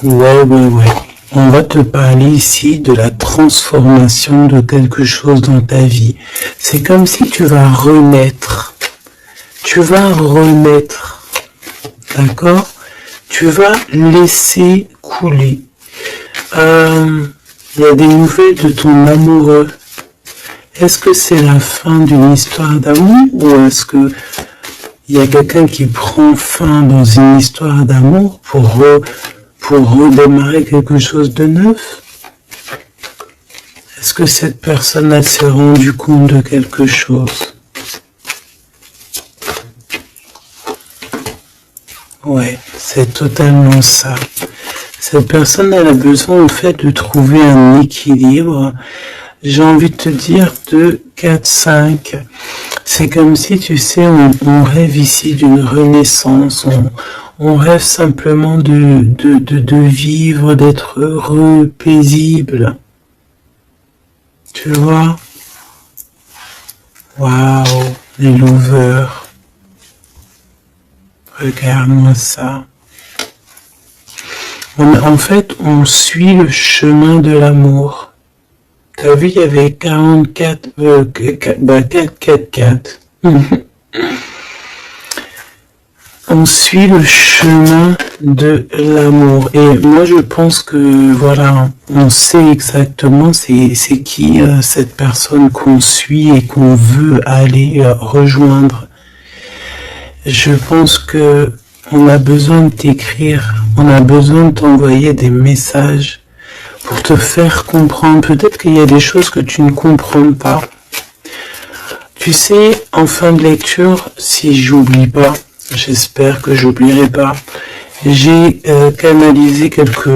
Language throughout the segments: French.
Ouais. On va te parler ici de la transformation de quelque chose dans ta vie. C'est comme si tu vas renaître. D'accord? Tu vas laisser couler. Il y a des nouvelles de ton amoureux. Est-ce que c'est la fin d'une histoire d'amour ou est-ce que il y a quelqu'un qui prend fin dans une histoire d'amour pour redémarrer quelque chose de neuf? Est-ce que cette personne elle s'est rendue compte de quelque chose? Ouais, c'est totalement ça. Cette personne elle a besoin en fait de trouver un équilibre. J'ai envie de te dire 2, 4, 5. C'est comme si, tu sais, on rêve ici d'une renaissance. On rêve simplement de vivre, d'être heureux, paisible. Tu vois? Waouh, les lovers. Regarde-moi ça. En fait, on suit le chemin de l'amour. T'as vu, il y avait 44, 4. On suit le chemin de l'amour. Et moi, je pense que, voilà, on sait exactement c'est qui cette personne qu'on suit et qu'on veut aller rejoindre. Je pense que on a besoin de t'écrire, on a besoin de t'envoyer des messages pour te faire comprendre. Peut-être qu'il y a des choses que tu ne comprends pas. Tu sais, en fin de lecture, si j'oublie pas, j'espère que j'oublierai pas, j'ai canalisé quelques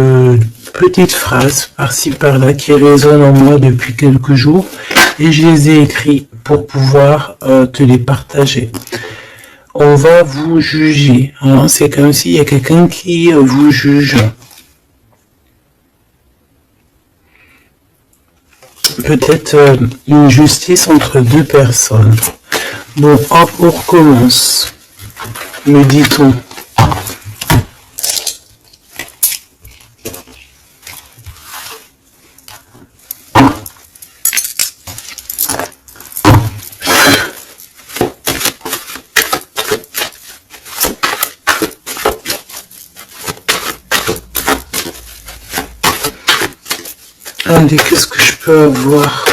petites phrases par-ci par-là qui résonnent en moi depuis quelques jours et je les ai écrites pour pouvoir te les partager. On va vous juger, hein. C'est comme s'il y a quelqu'un qui vous juge. Peut-être une justice entre deux personnes. Bon, hop, on recommence. Méditons. Allez, qu'est-ce que je peux avoir,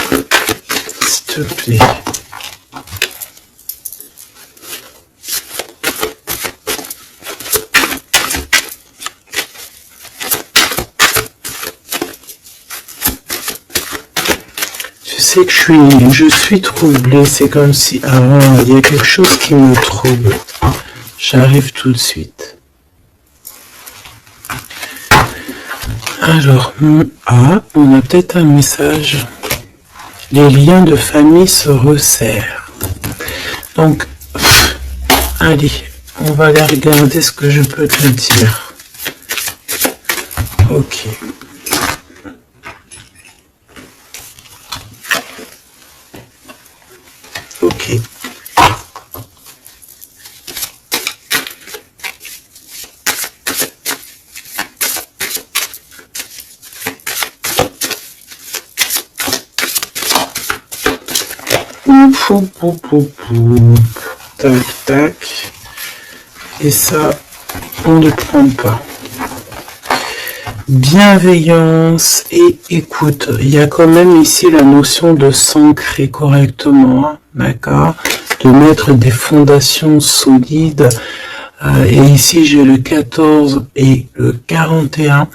s'il te plaît? Tu sais que je suis troublé, c'est comme si, il y a quelque chose qui me trouble. J'arrive tout de suite. Alors, on a peut-être un message. Les liens de famille se resserrent. Donc, allez, on va aller regarder ce que je peux te dire. Ok. Ok. Tac, tac. Et ça, on ne prend pas. Bienveillance et écoute. Il y a quand même ici la notion de s'ancrer correctement, hein, d'accord? De mettre des fondations solides. Et ici, j'ai le 14 et le 41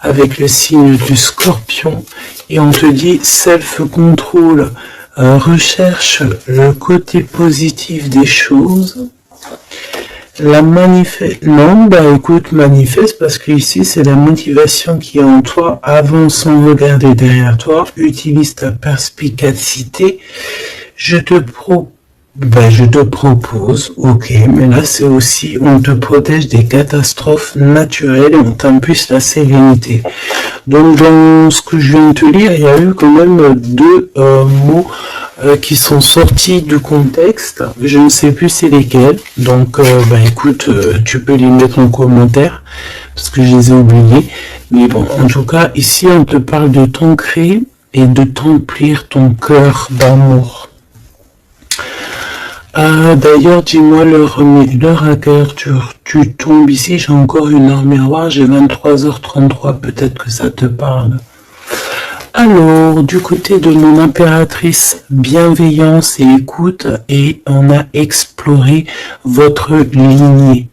avec le signe du Scorpion. Et on te dit self-control. Recherche le côté positif des choses. Écoute, manifeste, parce que ici c'est la motivation qui est en toi. Avance sans regarder derrière toi. Utilise ta perspicacité. Je te ben, je te propose, ok, mais là c'est aussi, on te protège des catastrophes naturelles et on t'impulse la sérénité. Donc dans ce que je viens de te lire, il y a eu quand même deux mots qui sont sortis du contexte. Je ne sais plus c'est lesquels. Donc ben écoute, tu peux les mettre en commentaire parce que je les ai oubliés. Mais bon, en tout cas, ici on te parle de t'ancrer et de t'emplir ton cœur d'amour. D'ailleurs, dis-moi l'heure à quelle heure tu tombes ici. J'ai encore une heure miroir, j'ai 23h33, peut-être que ça te parle. Alors, du côté de mon impératrice, bienveillance et écoute, et on a exploré votre lignée.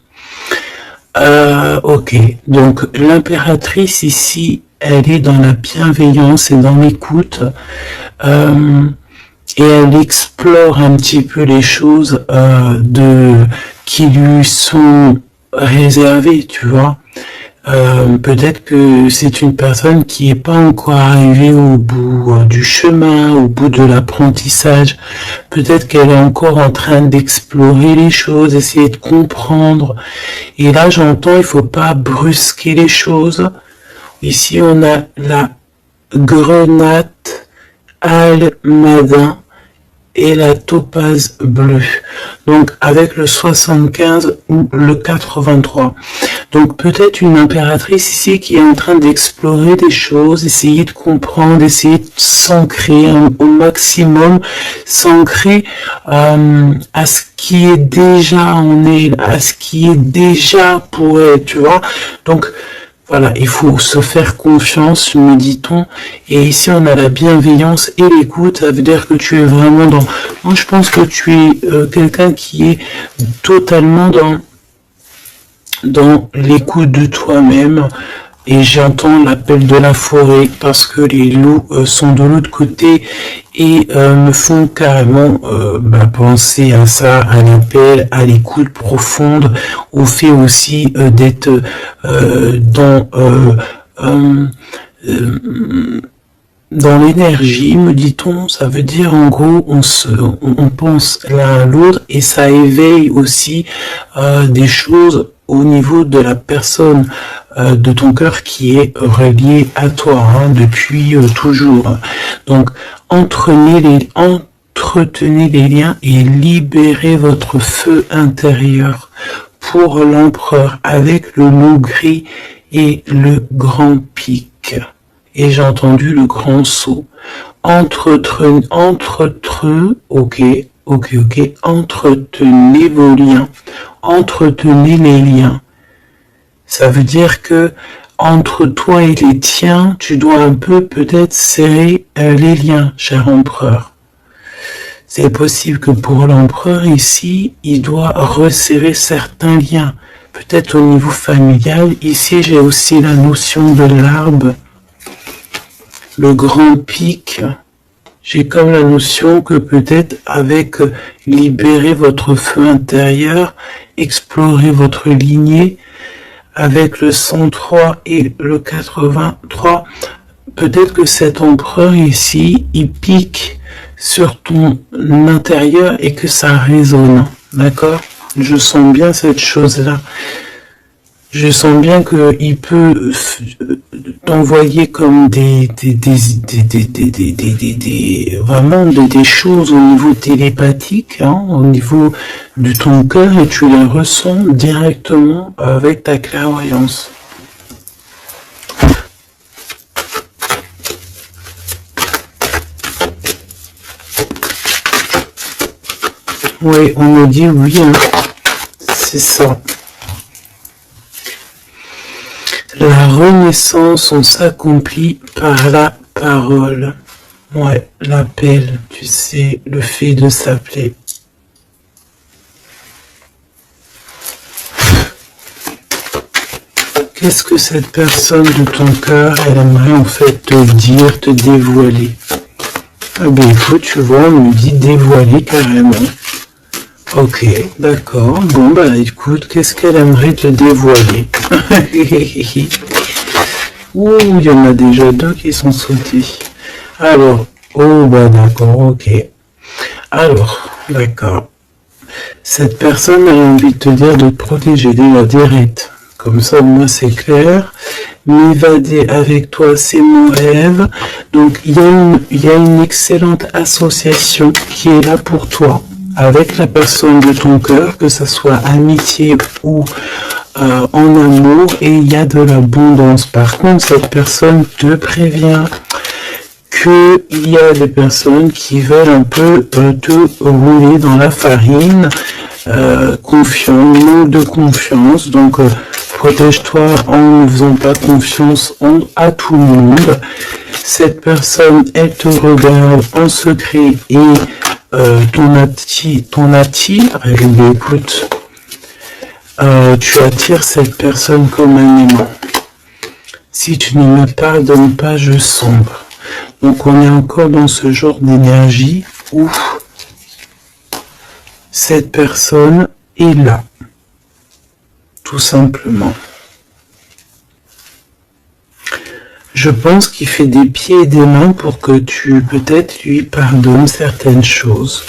Ok, donc l'impératrice ici, elle est dans la bienveillance et dans l'écoute. Et elle explore un petit peu les choses qui lui sont réservées, tu vois. Peut-être que c'est une personne qui n'est pas encore arrivée au bout du chemin, au bout de l'apprentissage. Peut-être qu'elle est encore en train d'explorer les choses, essayer de comprendre. Et là, j'entends, il faut pas brusquer les choses. Ici, on a la grenade almadin et la topaze bleue. Donc avec le 75 ou le 83. Donc peut-être une impératrice ici qui est en train d'explorer des choses, essayer de comprendre, essayer de s'ancrer au maximum, s'ancrer à ce qui est déjà en elle, à ce qui est déjà pour elle, tu vois. Donc voilà, il faut se faire confiance, me dit-on. Et ici, on a la bienveillance et l'écoute. Ça veut dire que tu es vraiment dans... Moi, je pense que tu es quelqu'un qui est totalement dans l'écoute de toi-même. Et j'entends l'appel de la forêt parce que les loups sont de l'autre côté et me font carrément penser à ça, à l'appel, à l'écoute profonde, au fait aussi d'être dans l'énergie, me dit-on. Ça veut dire en gros on pense l'un à l'autre et ça éveille aussi des choses au niveau de la personne de ton cœur qui est relié à toi depuis toujours. Donc entretenez les liens et libérez votre feu intérieur pour l'empereur avec le loup gris et le grand pic. Et j'ai entendu le grand saut. Entretenez vos liens. Entretenez les liens. Ça veut dire que entre toi et les tiens, tu dois un peu peut-être serrer les liens, cher empereur. C'est possible que pour l'empereur ici, il doit resserrer certains liens. Peut-être au niveau familial. Ici, j'ai aussi la notion de l'arbre. Le grand pic, j'ai comme la notion que peut-être avec libérer votre feu intérieur, explorer votre lignée, avec le 103 et le 83, peut-être que cet empereur ici, il pique sur ton intérieur et que ça résonne, d'accord? Je sens bien cette chose-là. Je sens bien qu'il peut t'envoyer comme vraiment des choses au niveau télépathique, au niveau de ton cœur, et tu les ressens directement avec ta clairvoyance. Oui, on me dit oui, c'est ça. La renaissance, on s'accomplit par la parole. Ouais, l'appel, tu sais, le fait de s'appeler. Qu'est-ce que cette personne de ton cœur, elle aimerait en fait te dire, te dévoiler? Ah ben écoute, tu vois, on me dit dévoiler carrément. Ok, d'accord. Bon bah écoute, qu'est-ce qu'elle aimerait te dévoiler? Ouh, il y en a déjà deux qui sont sautés. Alors, oh bah d'accord, ok. Alors, D'accord. Cette personne a envie de te dire de te protéger déjà direct. Comme ça, moi, c'est clair. M'évader avec toi, c'est mon rêve. Donc, il y a une excellente association qui est là pour toi, avec la personne de ton cœur, que ce soit amitié ou en amour, et il y a de l'abondance. Par contre, cette personne te prévient qu'il y a des personnes qui veulent un peu te rouler dans la farine, manque de confiance, donc protège-toi en ne faisant pas confiance à tout le monde. Cette personne, elle te regarde en secret et ton attire, écoute, tu attires cette personne comme un aimant. Si tu ne me pardonnes pas, je sombre. Donc on est encore dans ce genre d'énergie où cette personne est là, tout simplement. Je pense qu'il fait des pieds et des mains pour que tu peut-être lui pardonnes certaines choses.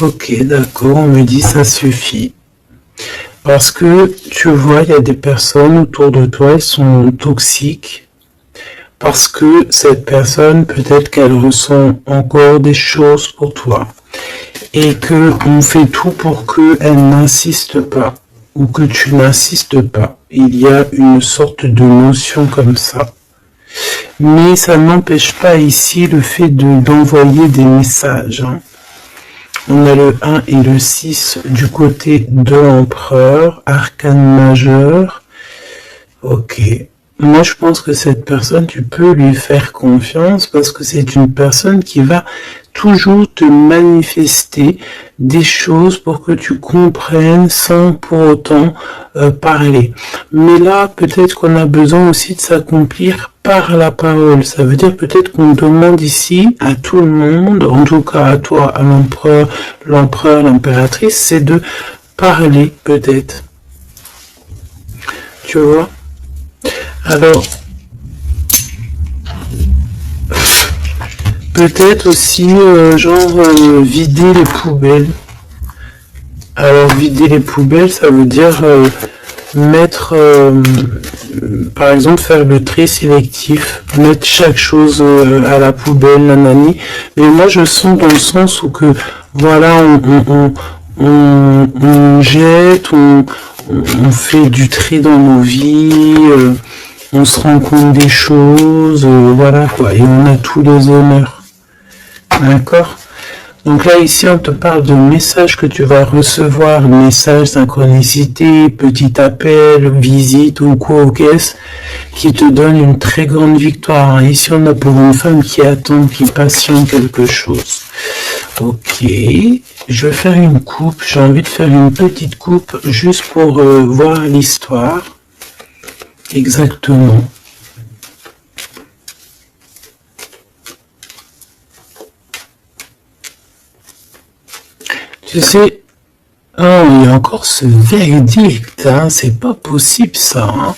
Ok, d'accord, on me dit ça suffit. Parce que tu vois, il y a des personnes autour de toi, elles sont toxiques. Parce que cette personne, peut-être qu'elle ressent encore des choses pour toi. Et que on fait tout pour qu'elle n'insiste pas. Ou que tu n'insistes pas. Il y a une sorte de notion comme ça. Mais ça n'empêche pas ici le fait d'envoyer des messages. On a le 1 et le 6 du côté de l'empereur, arcane majeur. Ok. Moi, je pense que cette personne, tu peux lui faire confiance parce que c'est une personne qui va toujours te manifester des choses pour que tu comprennes sans pour autant parler. Mais là, peut-être qu'on a besoin aussi de s'accomplir par la parole. Ça veut dire peut-être qu'on demande ici à tout le monde, en tout cas à toi, à l'empereur, l'impératrice, c'est de parler peut-être. Tu vois ? Alors, peut-être aussi, vider les poubelles. Alors, vider les poubelles, ça veut dire mettre, par exemple, faire le tri sélectif, mettre chaque chose à la poubelle, nanani. Mais moi, je sens dans le sens où que, voilà, on jette, on fait du tri dans nos vies, on se rend compte des choses, voilà quoi, et on a tous les honneurs. D'accord ? Donc là, ici, on te parle de messages que tu vas recevoir, messages, synchronicité, petit appel, visite ou quoi au caisse, qui te donne une très grande victoire. Ici, on a pour une femme qui attend, qui patiente quelque chose. Ok, je vais faire une coupe, j'ai envie de faire une petite coupe juste pour voir l'histoire. Exactement. Tu sais, il y a encore ce verdict, hein, c'est pas possible ça. Hein.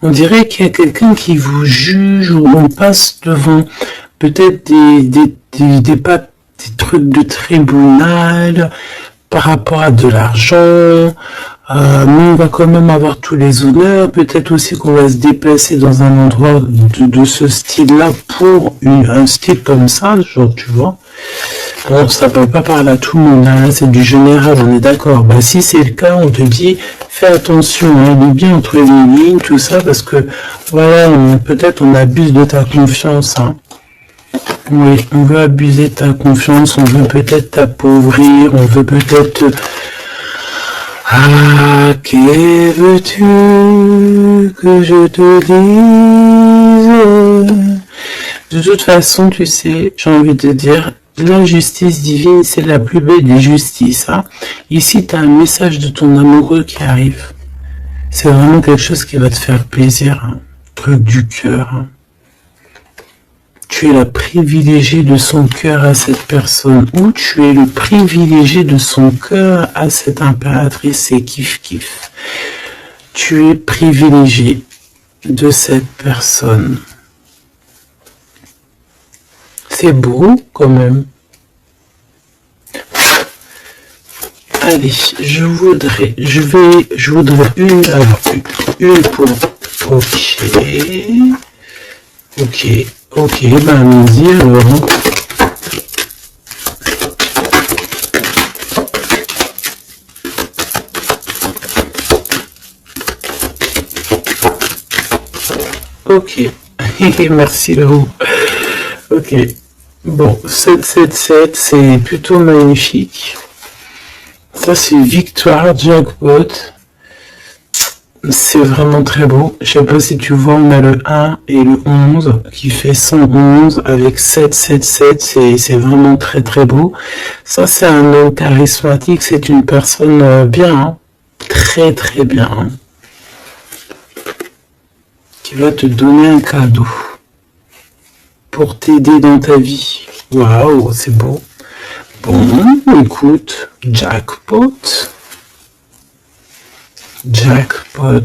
On dirait qu'il y a quelqu'un qui vous juge ou on passe devant peut-être des trucs de tribunal par rapport à de l'argent. Mais on va quand même avoir tous les honneurs. Peut-être aussi qu'on va se déplacer dans un endroit de ce style-là pour un style comme ça, genre tu vois. Bon, ça peut pas parler à tout le monde, hein, c'est du général, on est d'accord. Bah si c'est le cas, on te dit fais attention, hein, lis bien entre les lignes, tout ça, parce que voilà, peut-être on abuse de ta confiance. Hein. Oui, on veut abuser de ta confiance, on veut peut-être t'appauvrir, on veut peut-être... Ah, que veux-tu que je te dise? De toute façon, tu sais, j'ai envie de te dire, la justice divine, c'est la plus belle des justices. Hein. Ici, tu as un message de ton amoureux qui arrive. C'est vraiment quelque chose qui va te faire plaisir. Hein. Truc du cœur. Hein. Tu es la privilégiée de son cœur à cette personne, ou tu es le privilégié de son cœur à cette impératrice, c'est kiff. Tu es privilégié de cette personne. C'est beau quand même. Allez, je voudrais une, alors, une pour, ok, ben allons-y alors. Ok, merci Lou. Ok, bon, 777, c'est plutôt magnifique. Ça, c'est Victoire Jackpot. C'est vraiment très beau. Je sais pas si tu vois, on a le 1 et le 11 qui fait 111 avec 777. C'est vraiment très très beau. Ça, c'est un homme charismatique. C'est une personne bien, hein. Très très bien. Hein. Qui va te donner un cadeau pour t'aider dans ta vie. Waouh, c'est beau. Bon, écoute, jackpot,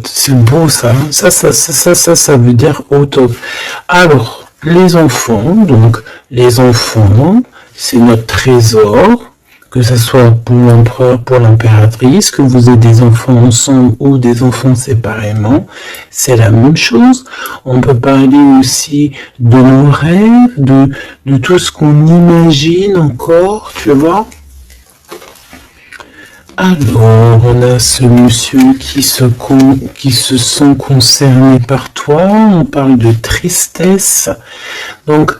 c'est beau ça. Ça veut dire au top. Alors, les enfants, c'est notre trésor. Que ce soit pour l'empereur, pour l'impératrice, que vous ayez des enfants ensemble ou des enfants séparément, c'est la même chose. On peut parler aussi de nos rêves, de tout ce qu'on imagine encore, tu vois. Alors, on a ce monsieur qui se sent concerné par toi, on parle de tristesse. Donc,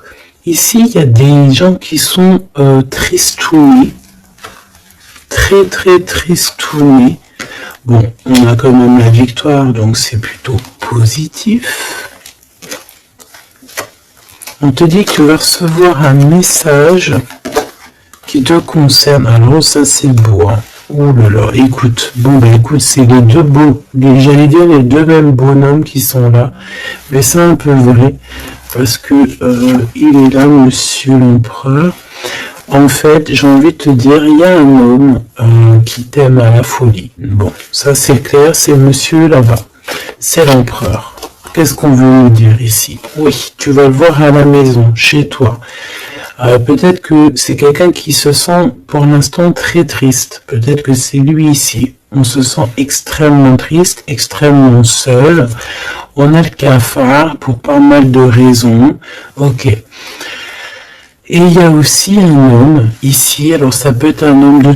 ici, il y a des gens qui sont tristouillés. Très très tristouné. Bon, on a quand même la victoire, donc c'est plutôt positif. On te dit que tu vas recevoir un message qui te concerne. Alors ça c'est beau. Hein. Oh là là, écoute. Bon ben écoute, c'est les deux beaux, j'allais dire les deux mêmes bonhommes qui sont là. Mais c'est un peu vrai, parce que il est là, monsieur l'empereur. En fait, j'ai envie de te dire, il y a un homme qui t'aime à la folie. Bon, ça c'est clair, c'est monsieur là-bas. C'est l'empereur. Qu'est-ce qu'on veut nous dire ici? Oui, tu vas le voir à la maison, chez toi. Peut-être que c'est quelqu'un qui se sent pour l'instant très triste. Peut-être que c'est lui ici. On se sent extrêmement triste, extrêmement seul. On a le cafard pour pas mal de raisons. Ok. Et il y a aussi un homme ici, alors ça peut être un homme de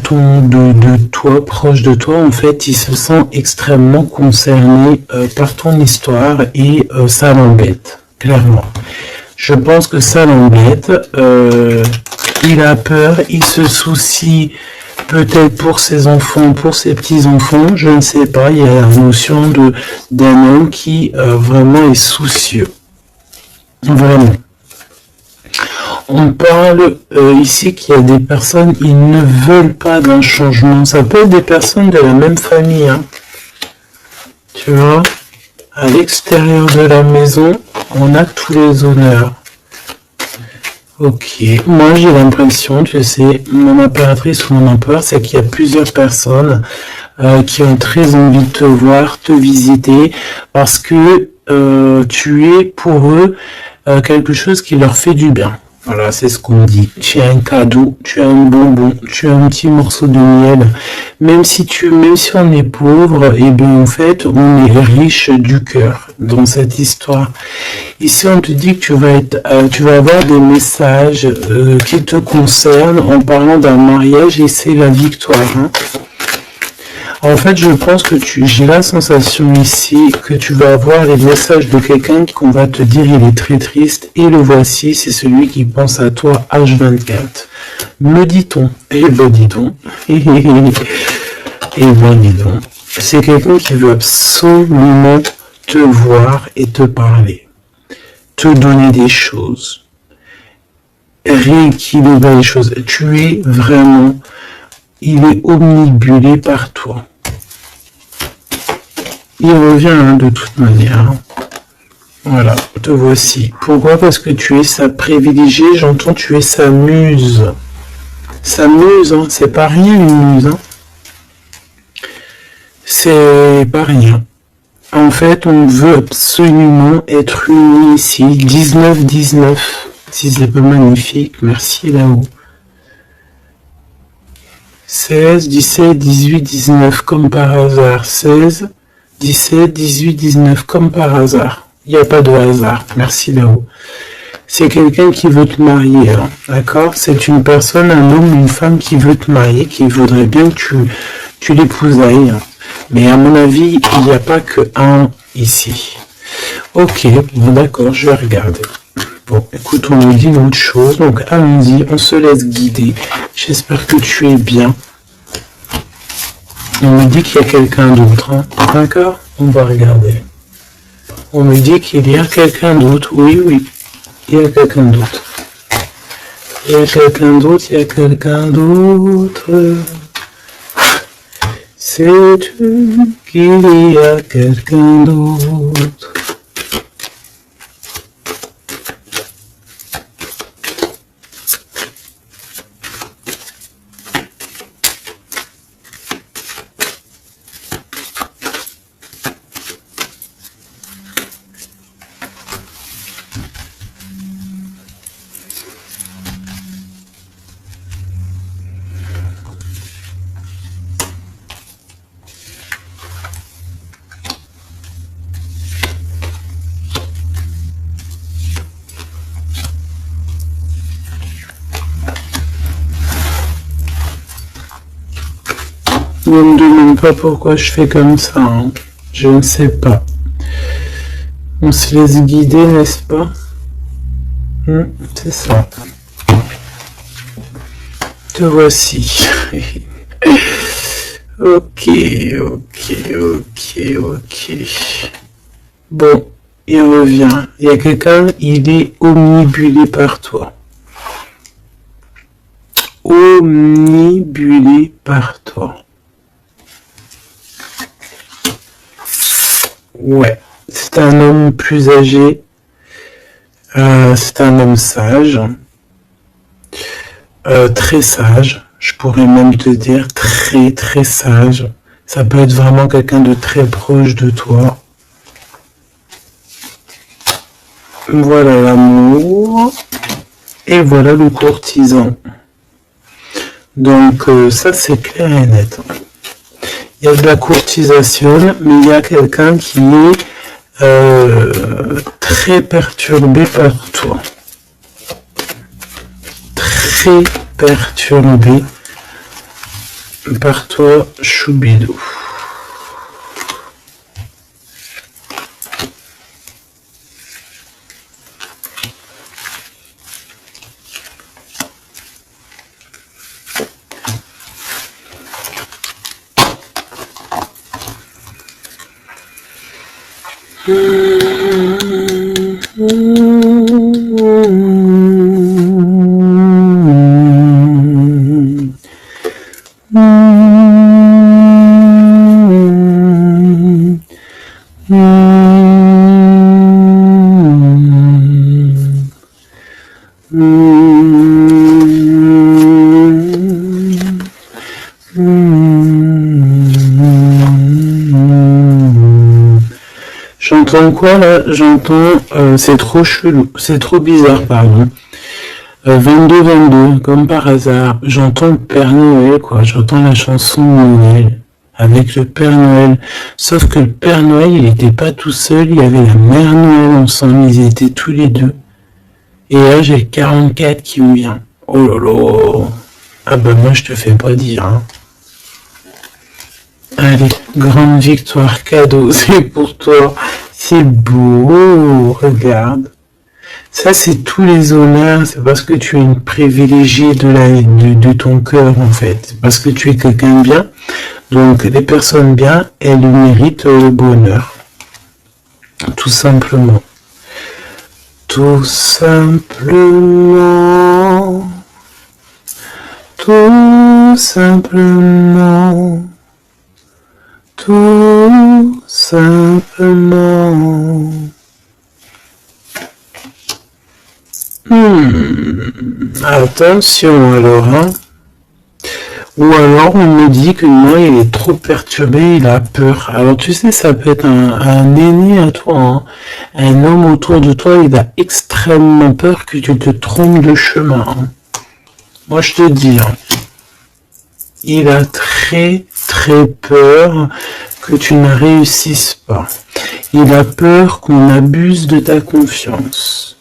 toi, proche de toi, en fait, il se sent extrêmement concerné par ton histoire et ça l'embête, clairement. Je pense que ça l'embête, il a peur, il se soucie peut-être pour ses enfants, pour ses petits-enfants, je ne sais pas, il y a la notion d'un homme qui vraiment est soucieux, vraiment. On parle ici qu'il y a des personnes, ils ne veulent pas d'un changement. Ça peut être des personnes de la même famille. Hein. Tu vois, à l'extérieur de la maison, on a tous les honneurs. Ok, moi j'ai l'impression, tu sais, mon impératrice ou mon empereur, c'est qu'il y a plusieurs personnes qui ont très envie de te voir, te visiter, parce que tu es pour eux quelque chose qui leur fait du bien. Voilà, c'est ce qu'on dit. Tu as un cadeau, tu as un bonbon, tu as un petit morceau de miel. Même si on est pauvre, et bien en fait, on est riche du cœur dans cette histoire. Ici, on te dit que tu vas avoir des messages qui te concernent en parlant d'un mariage et c'est la victoire. Hein. En fait, je pense que j'ai la sensation ici que tu vas avoir les messages de quelqu'un qu'on va te dire il est très triste et le voici, c'est celui qui pense à toi H24. Me dit-on, et ben dis donc, et ben dis donc, c'est quelqu'un qui veut absolument te voir et te parler, te donner des choses, rééquilibrer les choses. Tu es vraiment, il est omnibulé par toi. Il revient hein, de toute manière. Voilà, te voici. Pourquoi? Parce que tu es sa privilégiée, j'entends tu es sa muse. Sa muse, hein, c'est pas rien une muse. Hein. C'est pas rien. En fait, on veut absolument être unis ici. 19-19. Si c'est pas magnifique, merci là-haut. 16, 17, 18, 19, comme par hasard. 16, 17, 18, 19, comme par hasard. Il n'y a pas de hasard. Merci là-haut. C'est quelqu'un qui veut te marier, hein, d'accord? C'est une personne, un homme, une femme qui veut te marier, qui voudrait bien que tu l'épousailles. Hein. Mais à mon avis, il n'y a pas que un ici. Ok, bon d'accord, je vais regarder. Bon, écoute, on nous dit autre chose, donc allons-y, on se laisse guider. J'espère que tu es bien. On me dit qu'il y a quelqu'un d'autre, hein. D'accord? On va regarder. On me dit qu'il y a quelqu'un d'autre, oui, oui. Il y a quelqu'un d'autre. Il y a quelqu'un d'autre, il y a quelqu'un d'autre. Sais-tu qu'il y a quelqu'un d'autre? Ne me demande pas pourquoi je fais comme ça, hein. Je ne sais pas. On se laisse guider, n'est-ce pas? C'est ça. Te voici. Ok. Bon, il revient. Il y a quelqu'un, il est omnibulé par toi. Omnibulé par toi. Ouais, c'est un homme plus âgé, c'est un homme sage, très sage, je pourrais même te dire très très sage. Ça peut être vraiment quelqu'un de très proche de toi. Voilà l'amour, et voilà le courtisan. Donc ça c'est clair et net. Il y a de la courtisation, mais il y a quelqu'un qui est très perturbé par toi. Très perturbé par toi, Choubidou. J'entends quoi là? J'entends c'est trop chelou, c'est trop bizarre, pardon. 22-22, comme par hasard, j'entends le Père Noël, quoi. J'entends la chanson de Noël avec le Père Noël. Sauf que le Père Noël, il n'était pas tout seul, il y avait la Mère Noël ensemble, ils étaient tous les deux. Et là, j'ai le 44 qui me vient. Oh là là. Ah bah moi, je te fais pas dire, hein. Allez, grande victoire, cadeau, c'est pour toi. C'est beau, regarde. Ça, c'est tous les honneurs, c'est parce que tu es une privilégiée de ton cœur, en fait. C'est parce que tu es quelqu'un de bien. Donc, les personnes bien, elles méritent le bonheur. Tout simplement. Tout simplement. Tout simplement. Tout simplement. Attention alors, hein. Ou alors on me dit que moi il est trop perturbé, il a peur. Alors tu sais, ça peut être un aîné à toi, hein. Un homme autour de toi, il a extrêmement peur que tu te trompes de chemin, hein. Moi je te dis, hein, il a très très peur que tu ne réussisses pas. Il a peur qu'on abuse de ta confiance.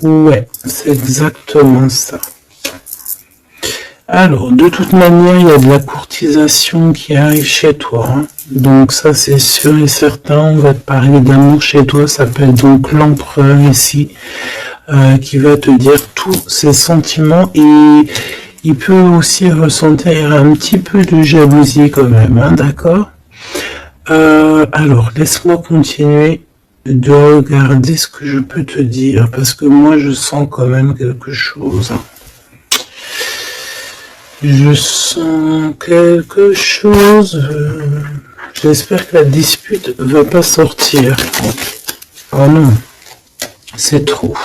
Ouais, c'est exactement ça. Alors, de toute manière, il y a de la courtisation qui arrive chez toi, hein. Donc ça, c'est sûr et certain. On va te parler d'amour chez toi. Ça s'appelle donc l'empereur ici, qui va te dire tous ses sentiments et il peut aussi ressentir un petit peu de jalousie quand même, hein, d'accord? Alors, laisse-moi continuer de regarder ce que je peux te dire, parce que moi, je sens quand même quelque chose. Je sens quelque chose. J'espère que la dispute va pas sortir. Oh non, c'est trop.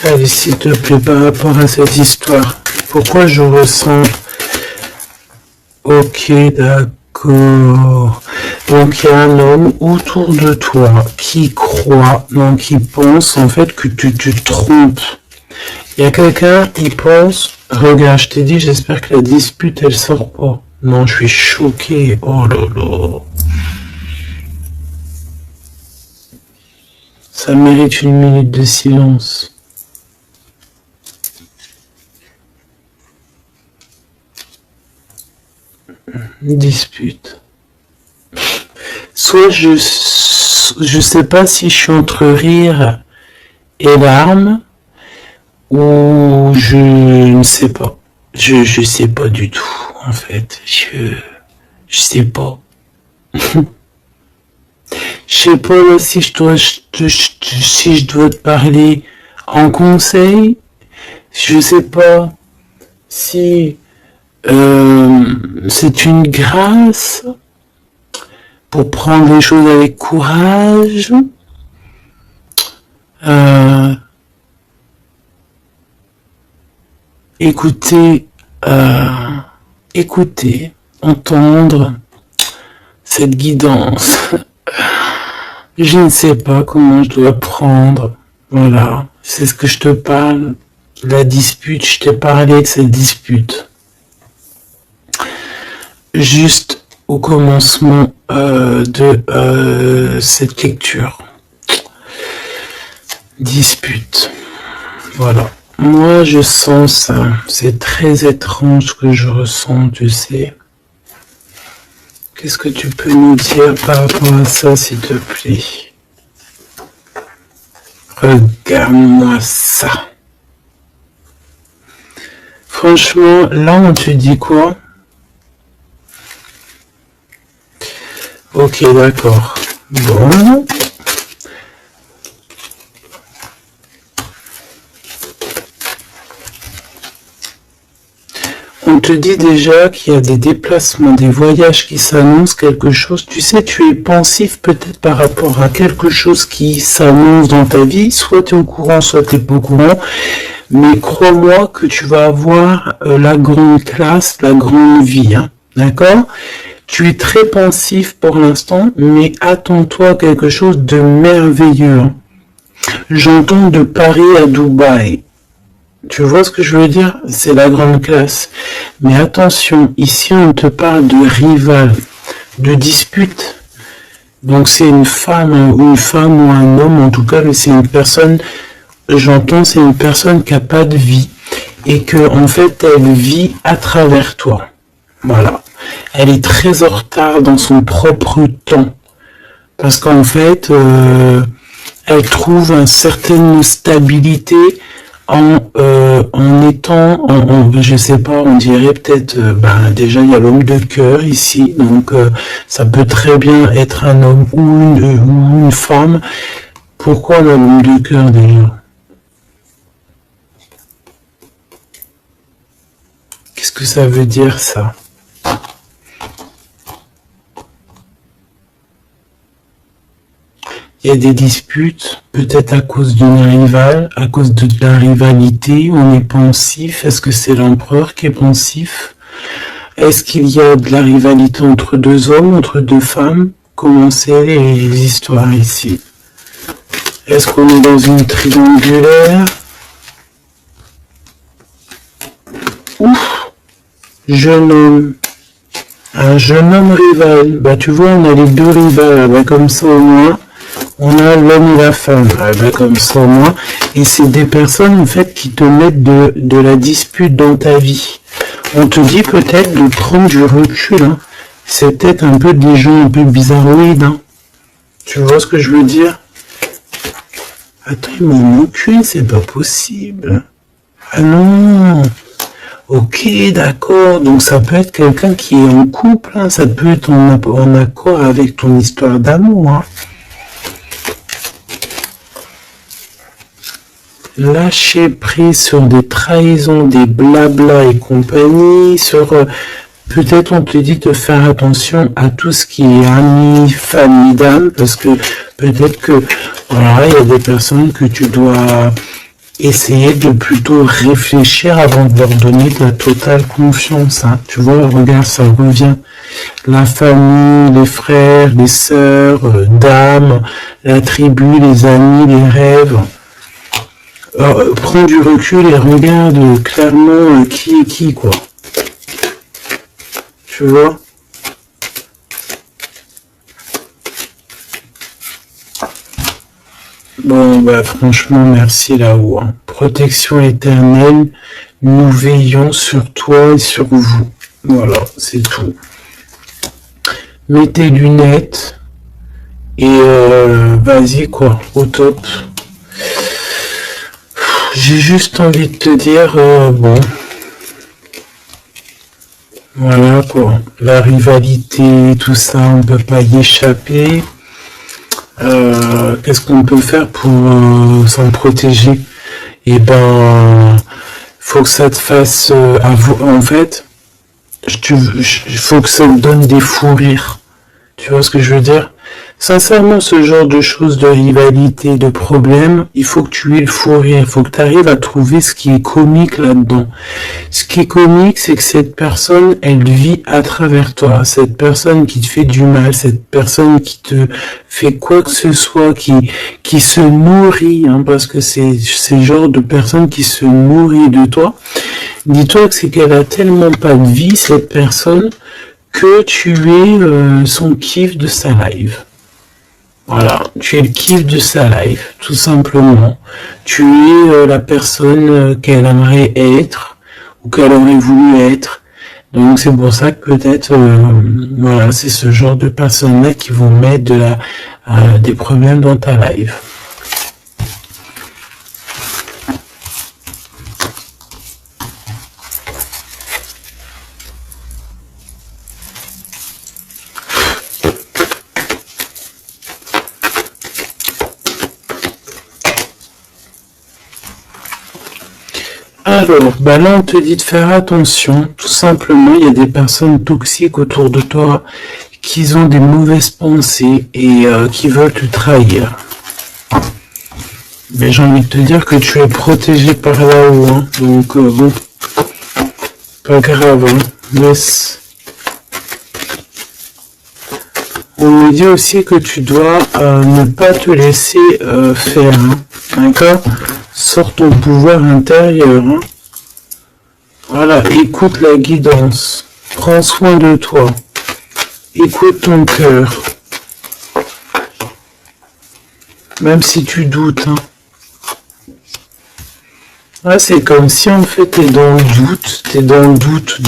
Allez, s'il te plaît, par rapport à cette histoire, pourquoi je ressens... Ok, d'accord. Donc il y a un homme autour de toi qui croit, donc qui pense en fait que tu te trompes. Il y a quelqu'un qui pense, regarde, je t'ai dit, j'espère que la dispute elle sort pas. Non, je suis choqué. Oh là là. Ça mérite une minute de silence. Dispute. Soit je sais pas si je suis entre rire et larmes, ou je ne sais pas. Je sais pas du tout, en fait. Je sais pas. Je sais pas là, si si je dois te parler en conseil. Je sais pas si c'est une grâce pour prendre les choses avec courage. Écouter, écouter, entendre cette guidance. Je ne sais pas comment je dois prendre. Voilà, c'est ce que je te parle. La dispute, je t'ai parlé de cette dispute. Juste au commencement de cette lecture. Dispute. Voilà. Moi, je sens ça. C'est très étrange ce que je ressens, tu sais. Qu'est-ce que tu peux nous dire par rapport à ça, s'il te plaît? Regarde-moi ça. Franchement, là, on te dit quoi? Ok, d'accord. Bon. On te dit déjà qu'il y a des déplacements, des voyages qui s'annoncent, quelque chose. Tu sais, tu es pensif peut-être par rapport à quelque chose qui s'annonce dans ta vie. Soit tu es au courant, soit tu n'es pas au courant. Mais crois-moi que tu vas avoir la grande classe, la grande vie. Hein. D'accord? Tu es très pensif pour l'instant, mais attends-toi à quelque chose de merveilleux. Hein. J'entends de Paris à Dubaï. Tu vois ce que je veux dire? C'est la grande classe. Mais attention, ici on te parle de rival, de dispute. Donc c'est une femme ou un homme en tout cas, mais c'est une personne, j'entends, c'est une personne qui n'a pas de vie. Et que en fait elle vit à travers toi. Voilà. Elle est très en retard dans son propre temps. Parce qu'en fait, elle trouve une certaine stabilité en étant, je sais pas, on dirait peut-être, déjà il y a l'homme de cœur ici, donc ça peut très bien être un homme ou une femme. Pourquoi l'homme de cœur déjà? Qu'est-ce que ça veut dire ça? il y a des disputes, peut-être à cause d'une rivale, à cause de la rivalité, on est pensif. Est-ce que c'est l'empereur qui est pensif? Est-ce qu'il y a de la rivalité entre deux hommes, entre deux femmes? Comment c'est les histoires ici? Est-ce qu'on est dans une triangulaire? Ouf! Jeune homme. Un jeune homme rival. Bah tu vois, on a les deux rivales. Bah comme ça au moins, on a l'homme et la femme. Bah comme ça au moins. Et c'est des personnes en fait qui te mettent de la dispute dans ta vie. On te dit peut-être de prendre du recul. Hein. C'est peut-être un peu des gens un peu bizarroïdes. Hein. Tu vois ce que je veux dire? Attends, ils m'ont enculé, c'est pas possible. Ah non. Ok, d'accord. Donc ça peut être quelqu'un qui est en couple. Hein. Ça peut être en accord avec ton histoire d'amour. Hein. Lâcher prise sur des trahisons, des blabla et compagnie. Sur peut-être on te dit de faire attention à tout ce qui est amis, famille d'âme, parce que peut-être que voilà, il y a des personnes que tu dois essayer de plutôt réfléchir avant de leur donner de la totale confiance. Hein. Tu vois, regarde, ça revient. La famille, les frères, les sœurs, dames, la tribu, les amis, les rêves. Prends du recul et regarde clairement qui est qui, quoi. Tu vois? Bon, bah franchement, merci là-haut. Hein. Protection éternelle, nous veillons sur toi et sur vous. Voilà, c'est tout. Mets tes lunettes et vas-y quoi, au top. J'ai juste envie de te dire, bon, voilà quoi, la rivalité, tout ça, on peut pas y échapper. Qu'est-ce qu'on peut faire pour s'en protéger? Eh ben, faut que ça te fasse, en fait, faut que ça te donne des fous rires. Tu vois ce que je veux dire? Sincèrement, ce genre de choses, de rivalité, de problèmes, il faut que tu aies le fou rire. Il faut que tu arrives à trouver ce qui est comique là-dedans. Ce qui est comique, c'est que cette personne, elle vit à travers toi. Cette personne qui te fait du mal, cette personne qui te fait quoi que ce soit, qui se nourrit, hein, parce que c'est le genre de personne qui se nourrit de toi. Dis-toi que c'est qu'elle a tellement pas de vie, cette personne, que tu es son kiff de sa live. Voilà, tu es le kiff de sa life, tout simplement. Tu es la personne qu'elle aimerait être ou qu'elle aurait voulu être. Donc c'est pour ça que peut-être, voilà, c'est ce genre de personnes-là qui vont mettre des problèmes dans ta life. Alors, bah là on te dit de faire attention, tout simplement, il y a des personnes toxiques autour de toi qui ont des mauvaises pensées et qui veulent te trahir. Mais j'ai envie de te dire que tu es protégé par là-haut, hein. Donc bon, pas grave, hein. Laisse. On me dit aussi que tu dois ne pas te laisser faire, hein. D'accord? Sors ton pouvoir intérieur. Hein. Voilà, écoute la guidance. Prends soin de toi. Écoute ton cœur. Même si tu doutes. Hein. Ouais, c'est comme si en fait t'es dans le doute. T'es dans le doute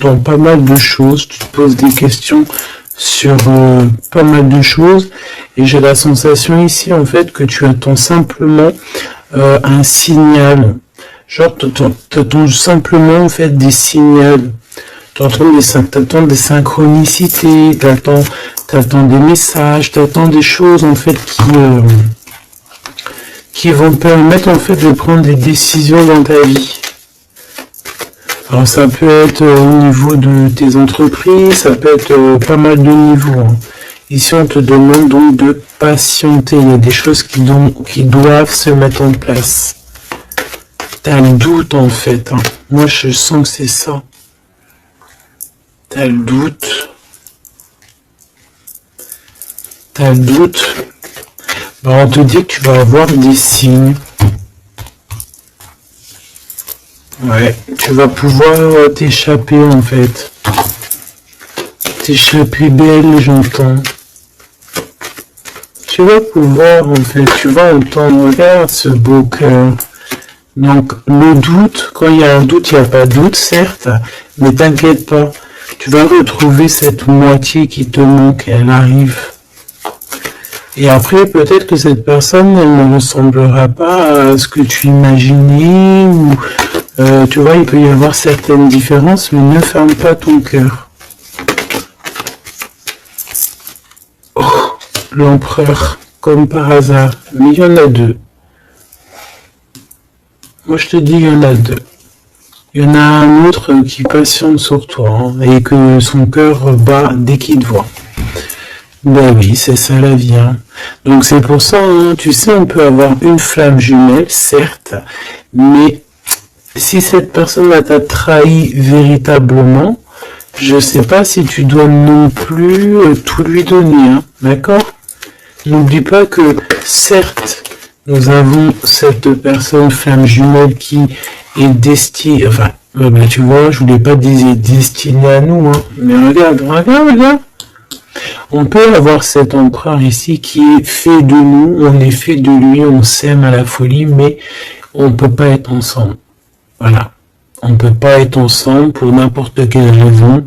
dans pas mal de choses. Tu te poses des questions sur pas mal de choses. Et j'ai la sensation ici en fait que tu attends simplement un signal, genre t'attends simplement en fait des signaux, t'attends des synchronicités, t'attends des messages, t'attends des choses en fait qui vont te permettre en fait de prendre des décisions dans ta vie. Alors ça peut être au niveau de tes entreprises, ça peut être pas mal de niveaux. Hein. Ici, on te demande donc de patienter. Il y a des choses qui doivent se mettre en place. T'as le doute, en fait. Hein. Moi, je sens que c'est ça. T'as le doute. T'as le doute. Ben, on te dit que tu vas avoir des signes. Ouais, tu vas pouvoir t'échapper, en fait. T'échapper belle, j'entends. Tu vas pouvoir, en fait, tu vas entendre, regarde ce beau cœur. Donc, le doute, quand il y a un doute, il n'y a pas de doute, certes, mais t'inquiète pas. Tu vas retrouver cette moitié qui te manque, elle arrive. Et après, peut-être que cette personne, elle ne ressemblera pas à ce que tu imaginais, ou, tu vois, il peut y avoir certaines différences, mais ne ferme pas ton cœur. Oh, l'empereur, comme par hasard. Mais il y en a deux. Moi, je te dis, il y en a deux. Il y en a un autre qui patiente sur toi, hein, et que son cœur bat dès qu'il te voit. Ben oui, c'est ça la vie. Hein. Donc c'est pour ça, hein, tu sais, on peut avoir une flamme jumelle, certes, mais si cette personne t'a trahi véritablement, je sais pas si tu dois non plus tout lui donner, hein, d'accord? N'oublie pas que, certes, nous avons cette personne flamme jumelle qui est destinée, enfin, ben, tu vois, je voulais pas dire destinée à nous, hein, mais regarde. On peut avoir cet empereur ici qui est fait de nous, on est fait de lui, on s'aime à la folie, mais on peut pas être ensemble. Voilà. On peut pas être ensemble pour n'importe quelle raison.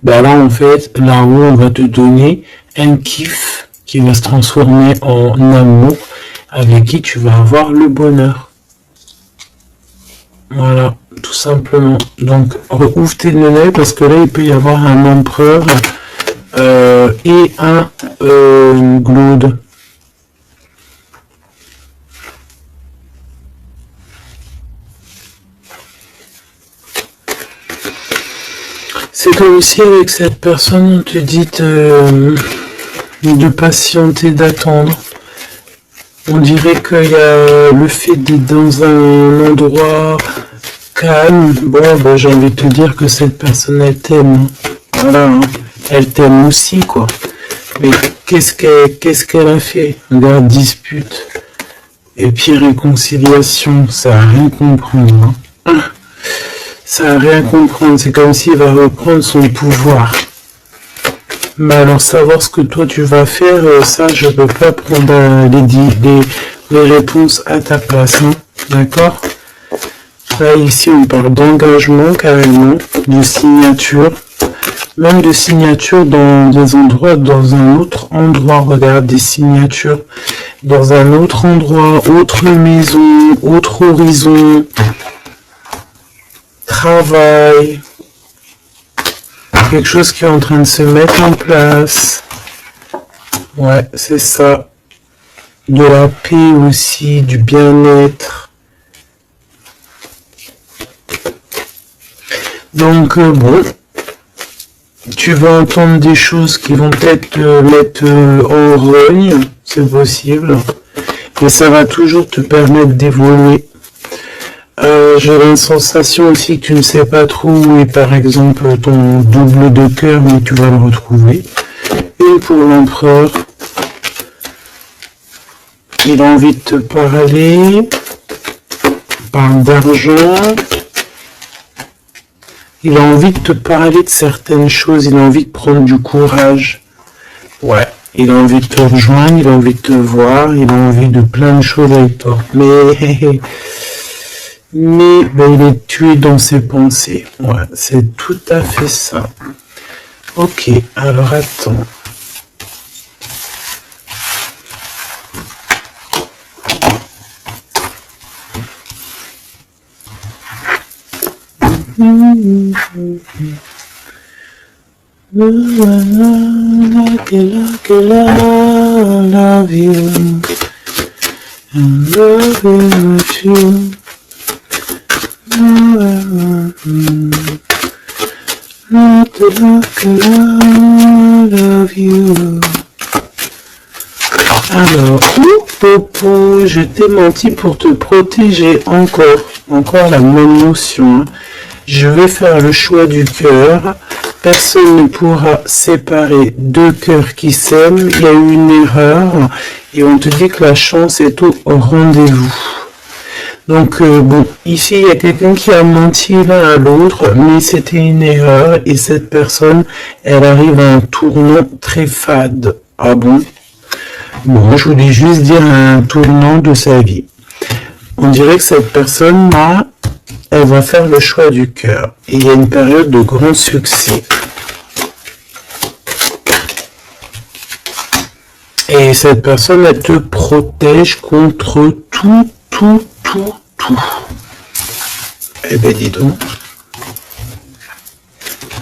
Ben là, en fait, là-haut, on va te donner un kiff qui va se transformer en amour avec qui tu vas avoir le bonheur. Voilà, tout simplement. Donc, ouvre tes lunettes parce que là, il peut y avoir un empereur et un glaude. C'est comme si avec cette personne, on te dit de patienter, d'attendre. On dirait qu'il y a le fait d'être dans un endroit calme. Bon, ben, j'ai envie de te dire que cette personne, elle t'aime. Voilà, hein. Elle t'aime aussi, quoi. Mais qu'est-ce qu'elle a fait? Regarde, dispute. Et puis réconciliation, ça n'a rien comprendre. Hein. Ça n'a rien comprendre. C'est comme s'il va reprendre son pouvoir. Mais alors, savoir ce que toi tu vas faire, ça, je peux pas prendre les réponses à ta place. Hein. D'accord? Là, ici, on parle d'engagement, carrément, de signature. Même de signatures dans des endroits, dans un autre endroit. Regarde, des signatures dans un autre endroit, autre maison, autre horizon, travail, quelque chose qui est en train de se mettre en place. Ouais, c'est ça. De la paix aussi, du bien-être. Donc, bon. Tu vas entendre des choses qui vont peut-être te mettre en rogne, c'est possible, mais ça va toujours te permettre d'évoluer. J'ai une sensation aussi que tu ne sais pas trop où est par exemple ton double de cœur, mais tu vas le retrouver. Et pour l'empereur, il a envie de te parler, parle d'argent. Il a envie de te parler de certaines choses, il a envie de prendre du courage. Ouais, il a envie de te rejoindre, il a envie de te voir, il a envie de plein de choses avec toi. Mais ben, il est tué dans ses pensées. Ouais, c'est tout à fait ça. Ok, alors attends. Love you. I'm loving with you. Love you. Alors, Popo, je t'ai menti pour te protéger encore la même notion. Hein. Je vais faire le choix du cœur. Personne ne pourra séparer deux cœurs qui s'aiment. Il y a eu une erreur et on te dit que la chance est au rendez-vous. Donc, bon, ici, il y a quelqu'un qui a menti l'un à l'autre, mais c'était une erreur et cette personne, elle arrive à un tournant très fade. Ah bon? Bon, je voulais juste dire un tournant de sa vie. On dirait que cette personne-là, elle va faire le choix du cœur. Et il y a une période de grand succès. Et cette personne, elle te protège contre tout. Eh ben, dis donc.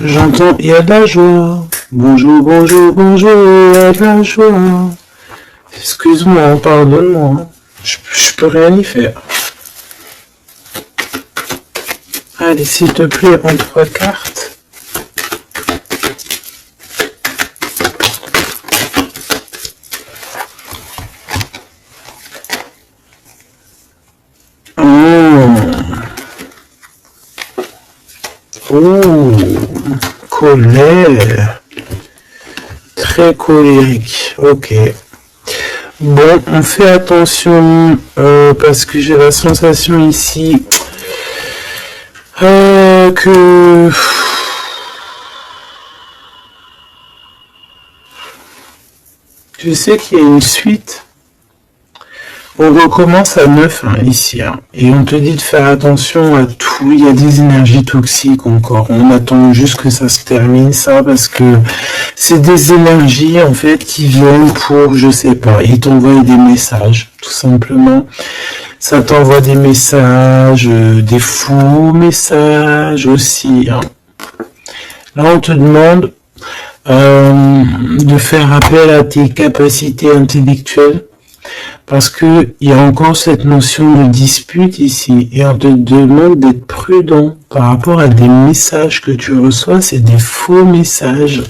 J'entends, il y a de la joie. Bonjour, il y a de la joie. Excuse-moi, pardonne-moi. Je peux rien y faire. Allez, s'il te plaît, en 3 cartes. Oh, colère. Très colérique. Ok. Bon, on fait attention parce que j'ai la sensation ici que je sais qu'il y a une suite. On recommence à 9 hein, ici, hein, et on te dit de faire attention à tout. Il y a des énergies toxiques encore. On attend juste que ça se termine, ça, parce que c'est des énergies en fait qui viennent pour, je sais pas, ils t'envoient des messages, tout simplement. Ça t'envoie des messages, des faux messages aussi. Hein. Là, on te demande de faire appel à tes capacités intellectuelles. Parce que il y a encore cette notion de dispute ici et on te demande d'être prudent par rapport à des messages que tu reçois, c'est des faux messages.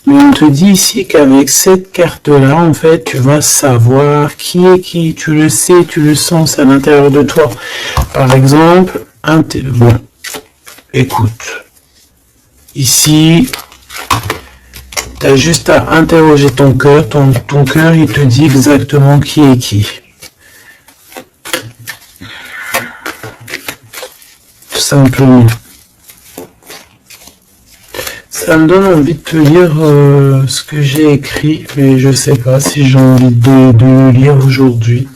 Mais on te dit ici qu'avec cette carte-là, en fait, tu vas savoir qui est qui, tu le sais, tu le sens à l'intérieur de toi. Par exemple, bon, écoute, ici, t'as juste à interroger ton cœur, ton cœur il te dit exactement qui est qui. Tout simplement. Ça me donne envie de te lire ce que j'ai écrit, mais je sais pas si j'ai envie de le lire aujourd'hui.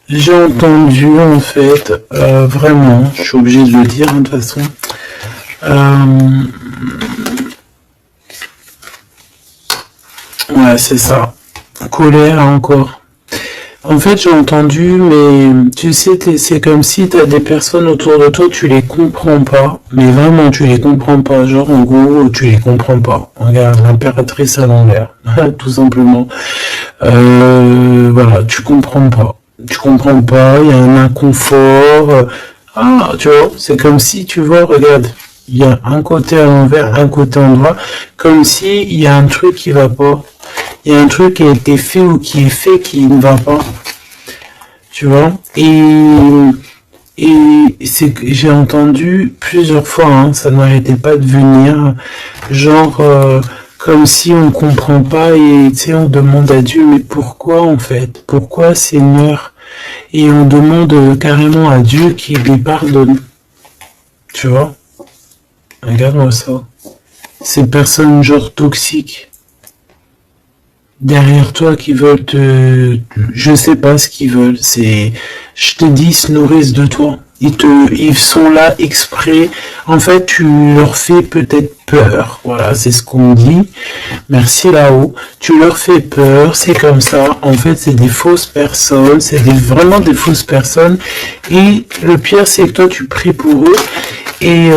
J'ai entendu en fait, vraiment, je suis obligé de le dire hein, de toute façon, ouais c'est ça, colère encore. En fait j'ai entendu, mais tu sais, c'est comme si tu as des personnes autour de toi, tu les comprends pas, mais vraiment tu les comprends pas, genre en gros tu les comprends pas. Regarde, l'impératrice à l'envers, tout simplement. Voilà, tu comprends pas. Tu comprends pas, il y a un inconfort. Ah, tu vois, c'est comme si, tu vois, regarde, il y a un côté à l'envers, un côté en droit, comme si il y a un truc qui va pas. Il y a un truc qui a été fait ou qui est fait qui ne va pas. Tu vois, et c'est que j'ai entendu plusieurs fois, hein, ça n'arrêtait pas de venir, genre comme si on comprend pas et tu sais on demande à Dieu mais pourquoi en fait, pourquoi Seigneur, et on demande carrément à Dieu qu'il lui pardonne, tu vois, regarde-moi ça, ces personnes genre toxiques derrière toi qui veulent je sais pas ce qu'ils veulent, c'est, je te dis, ils se nourrissent de toi. Ils sont là exprès. En fait, tu leur fais peut-être peur. Voilà, c'est ce qu'on dit. Merci là-haut. Tu leur fais peur, c'est comme ça. En fait, c'est des fausses personnes. C'est vraiment des fausses personnes. Et le pire, c'est que toi, tu pries pour eux. Et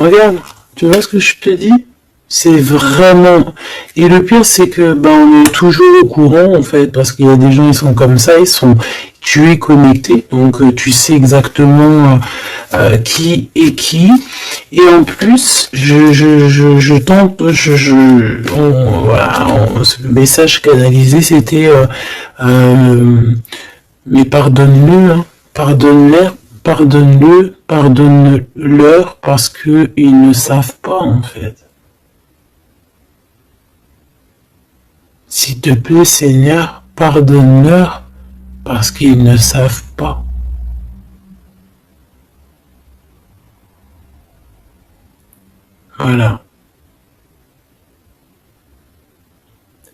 regarde, tu vois ce que je te dis ? C'est vraiment... Et le pire, c'est que on est toujours au courant, en fait, parce qu'il y a des gens, ils sont comme ça, tu es connecté, donc tu sais exactement qui est qui. Et en plus, je tente, le message canalisé, c'était mais pardonne-le, hein, pardonne-leur parce que ils ne savent pas en fait. S'il te plaît, Seigneur, pardonne-leur parce qu'ils ne savent pas. Voilà.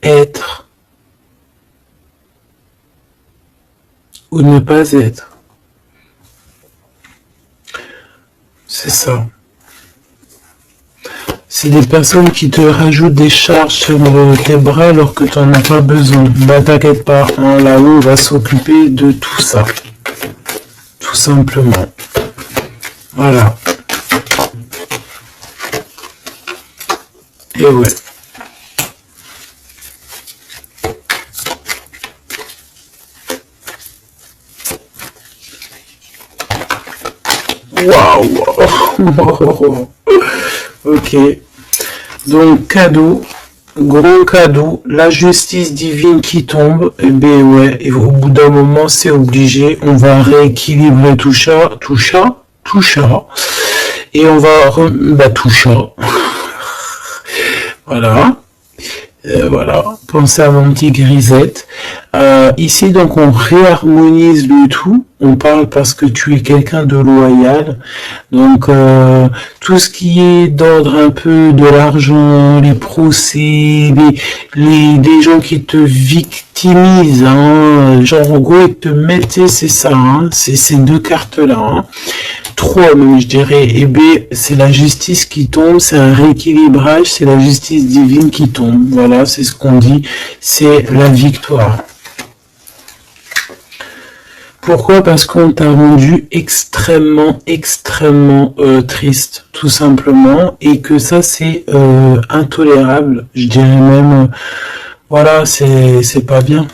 Être ou ne pas être. C'est ça. C'est des personnes qui te rajoutent des charges sur tes bras alors que tu n'en as pas besoin. Bah t'inquiète pas, hein, là-haut on va s'occuper de tout ça. Tout simplement. Voilà. Et ouais. Waouh. Ok. Donc cadeau, gros cadeau, la justice divine qui tombe. Et ben ouais, et au bout d'un moment c'est obligé. On va rééquilibrer tout ça. Et on va tout ça. Voilà. Voilà, pensez à mon petit grisette. Ici, donc, on réharmonise le tout. On parle parce que tu es quelqu'un de loyal. Donc, tout ce qui est d'ordre un peu de l'argent, les procès, les gens qui te victimisent, hein, genre, en gros, ils te mettent, c'est ça, hein, c'est ces deux cartes-là, hein. Trois même je dirais, et B c'est la justice qui tombe, c'est un rééquilibrage, c'est la justice divine qui tombe, voilà, c'est ce qu'on dit, c'est la victoire. Pourquoi? Parce qu'on t'a rendu extrêmement triste, tout simplement, et que ça c'est intolérable, je dirais même, voilà, c'est pas bien.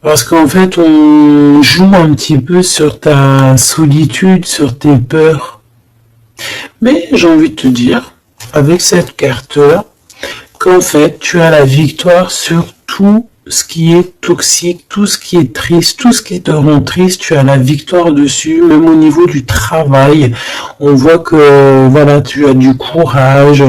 Parce qu'en fait, on joue un petit peu sur ta solitude, sur tes peurs. Mais j'ai envie de te dire, avec cette carte-là, qu'en fait, tu as la victoire sur tout ce qui est toxique, tout ce qui est triste, tout ce qui te rend triste, tu as la victoire dessus, même au niveau du travail. On voit que, voilà, tu as du courage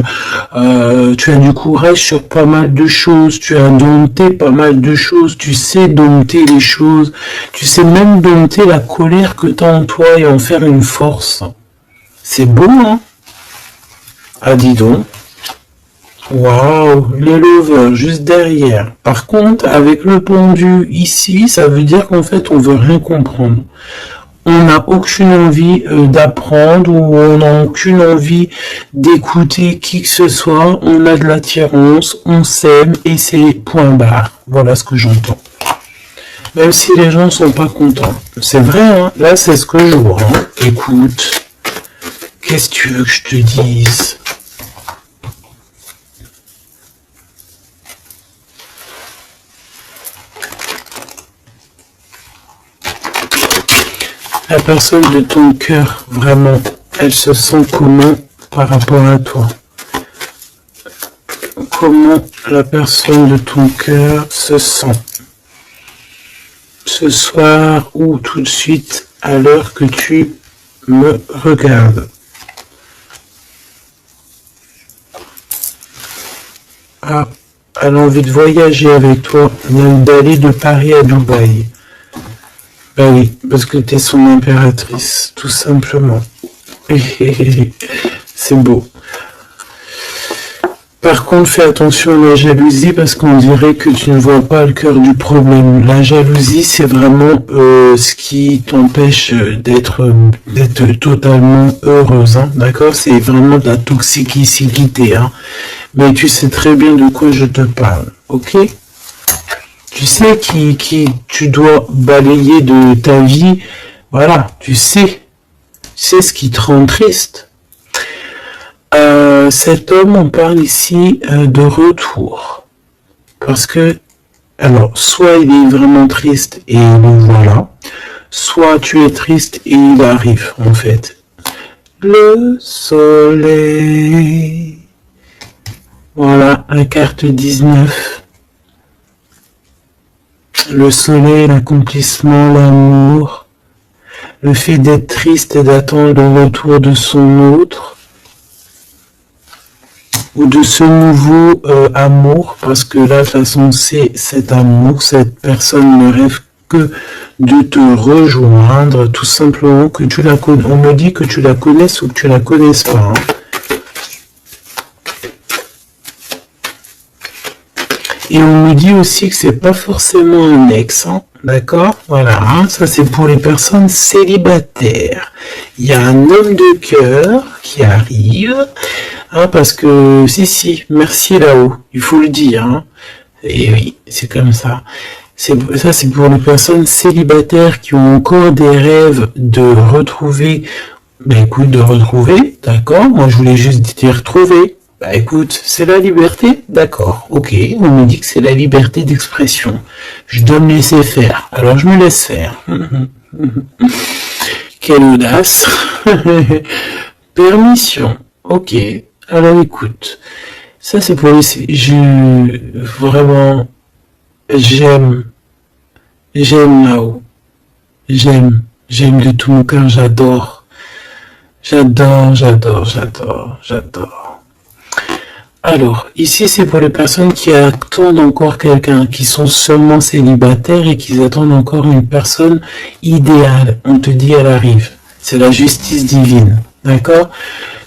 sur pas mal de choses, tu as dompté pas mal de choses, tu sais dompter les choses, tu sais même dompter la colère que tu as en toi et en faire une force. C'est beau, hein? Ah, dis donc. Waouh, les lovers juste derrière. Par contre, avec le pendu ici, ça veut dire qu'en fait, on veut rien comprendre. On n'a aucune envie d'apprendre ou on n'a aucune envie d'écouter qui que ce soit. On a de l'attirance, on s'aime et c'est point barre. Voilà ce que j'entends. Même si les gens sont pas contents. C'est vrai, hein, là c'est ce que je vois. Hein. Écoute, qu'est-ce que tu veux que je te dise ? La personne de ton cœur, vraiment, elle se sent comment par rapport à toi? Comment la personne de ton cœur se sent? Ce soir ou tout de suite à l'heure que tu me regardes. Ah, elle a envie de voyager avec toi, même d'aller de Paris à Dubaï. Ben oui, parce que t'es son impératrice, tout simplement. C'est beau. Par contre, fais attention à la jalousie parce qu'on dirait que tu ne vois pas le cœur du problème. La jalousie, c'est vraiment ce qui t'empêche d'être totalement heureuse, hein, d'accord? C'est vraiment de la toxicité, hein. Mais tu sais très bien de quoi je te parle, ok? Tu sais qui tu dois balayer de ta vie, voilà, tu sais ce qui te rend triste. Cet homme, on parle ici de retour. Parce que, alors, soit il est vraiment triste et le voilà, soit tu es triste et il arrive, en fait. Le soleil. Voilà, la carte 19. Le soleil, l'accomplissement, l'amour. Le fait d'être triste et d'attendre le retour de son autre. Ou de ce nouveau amour, parce que là, de toute façon, c'est cet amour, cette personne ne rêve que de te rejoindre, tout simplement, que tu la connais. On me dit que tu la connaisses ou que tu la connaisses pas. Hein. Et on me dit aussi que c'est pas forcément un ex, hein, d'accord? Voilà, hein, ça c'est pour les personnes célibataires. Il y a un homme de cœur qui arrive, hein, parce que, si, merci là-haut, il faut le dire, hein. Et oui, c'est comme ça. Ça c'est pour les personnes célibataires qui ont encore des rêves de retrouver, ben écoute, de retrouver, d'accord? Moi je voulais juste dire retrouver. Bah écoute, c'est la liberté, d'accord, ok, on me dit que c'est la liberté d'expression. Je dois me laisser faire, alors je me laisse faire. Quelle audace. Permission, ok, alors écoute, ça c'est pour les... Vraiment, j'aime là-haut, j'aime de tout mon cœur, j'adore. Alors, ici, c'est pour les personnes qui attendent encore quelqu'un, qui sont seulement célibataires et qui attendent encore une personne idéale. On te dit, elle arrive. C'est la justice divine. D'accord?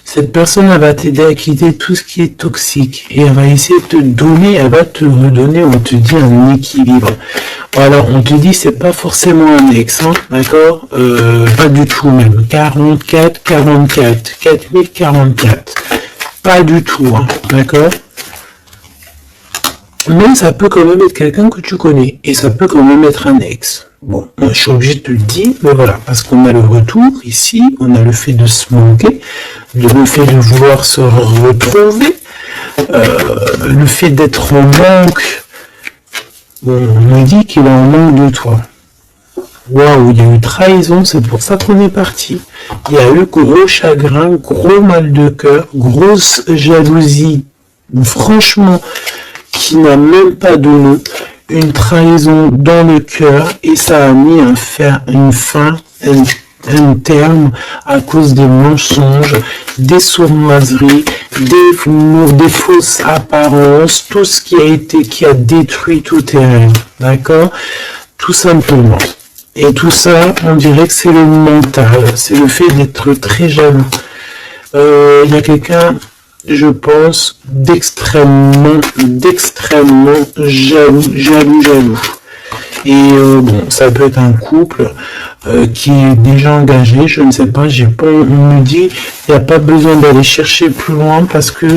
Cette personne, elle va t'aider à quitter tout ce qui est toxique. Et elle va essayer de te donner, elle va te redonner, on te dit, un équilibre. Alors, on te dit, c'est pas forcément un ex, hein, d'accord? Pas du tout même. 44, 4044. Pas du tout, hein, d'accord? Mais ça peut quand même être quelqu'un que tu connais. Et ça peut quand même être un ex. Bon, moi, je suis obligé de te le dire, mais voilà. Parce qu'on a le retour ici, on a le fait de se manquer, le fait de vouloir se retrouver, le fait d'être en manque. Bon, on me dit qu'il est en manque de toi. Waouh, il y a eu trahison, c'est pour ça qu'on est parti. Il y a eu gros chagrin, gros mal de cœur, grosse jalousie, franchement, qui n'a même pas de nom, une trahison dans le cœur, et ça a mis un terme à cause des mensonges, des sournoiseries, des fausses apparences, tout ce qui a détruit tout tes rêves, d'accord? Tout simplement. Et tout ça, on dirait que c'est le mental, c'est le fait d'être très jaloux. Il y a quelqu'un, je pense, d'extrêmement jaloux. Et bon, ça peut être un couple qui est déjà engagé, je ne sais pas, on me dit, il n'y a pas besoin d'aller chercher plus loin parce que,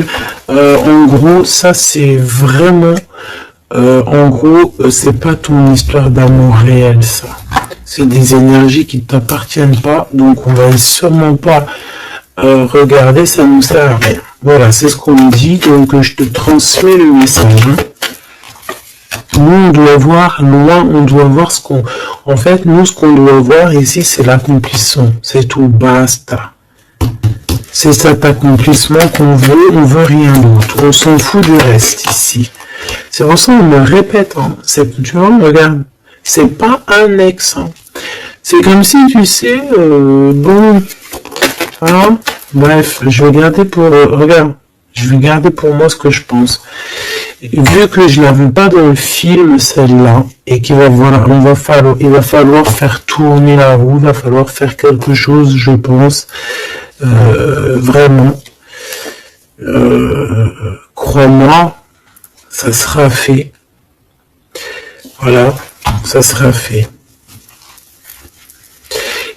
en gros, ça c'est vraiment... en gros, c'est pas ton histoire d'amour réel, ça. C'est des énergies qui ne t'appartiennent pas, donc on va sûrement pas regarder, ça nous sert à rien. Voilà, c'est ce qu'on me dit, donc je te transmets le message. Hein. Nous, on doit voir loin, on doit voir ce qu'on... En fait, nous, ce qu'on doit voir ici, c'est l'accomplissement. C'est tout, basta. C'est cet accomplissement qu'on veut, on veut rien d'autre. On s'en fout du reste ici. C'est pour ça qu'on me répète, hein. Tu vois, regarde, c'est pas un ex. Hein. C'est comme si, tu sais, bon, hein, bref, je vais garder pour, je vais garder pour moi ce que je pense. Vu que je l'avais pas dans le film, celle-là, et qu'il va il va falloir faire tourner la roue, il va falloir faire quelque chose, je pense, vraiment, crois-moi, ça sera fait. Voilà, ça sera fait.